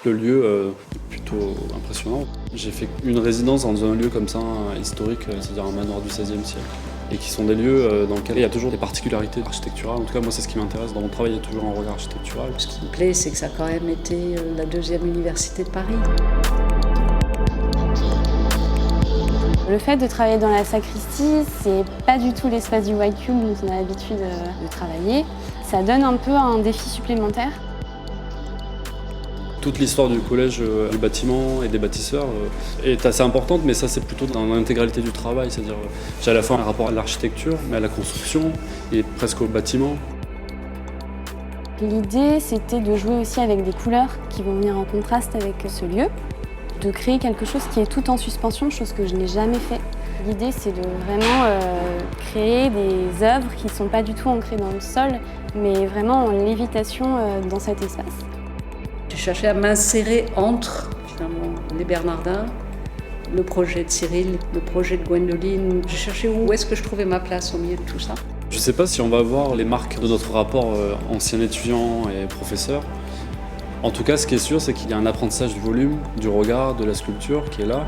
Le lieu est plutôt impressionnant. J'ai fait une résidence dans un lieu comme ça, historique, c'est-à-dire un manoir du XVIe siècle. Et qui sont des lieux dans lesquels il y a toujours des particularités architecturales. En tout cas, moi, c'est ce qui m'intéresse. Dans mon travail, il y a toujours un regard architectural. Ce qui me plaît, c'est que ça a quand même été la deuxième université de Paris. Le fait de travailler dans la sacristie, c'est pas du tout l'espace du White Cube dont on a l'habitude de travailler. Ça donne un peu un défi supplémentaire. Toute l'histoire du collège, du bâtiment et des bâtisseurs est assez importante, mais ça c'est plutôt dans l'intégralité du travail. C'est-à-dire j'ai à la fois un rapport à l'architecture, mais à la construction et presque au bâtiment. L'idée, c'était de jouer aussi avec des couleurs qui vont venir en contraste avec ce lieu, de créer quelque chose qui est tout en suspension, chose que je n'ai jamais fait. L'idée, c'est de vraiment créer des œuvres qui ne sont pas du tout ancrées dans le sol, mais vraiment en lévitation dans cet espace. J'ai cherché à m'insérer entre, finalement, les Bernardins, le projet de Cyril, le projet de Gwendoline. J'ai cherché où est-ce que je trouvais ma place au milieu de tout ça. Je ne sais pas si on va voir les marques de notre rapport ancien étudiant et professeur. En tout cas, ce qui est sûr, c'est qu'il y a un apprentissage du volume, du regard, de la sculpture qui est là.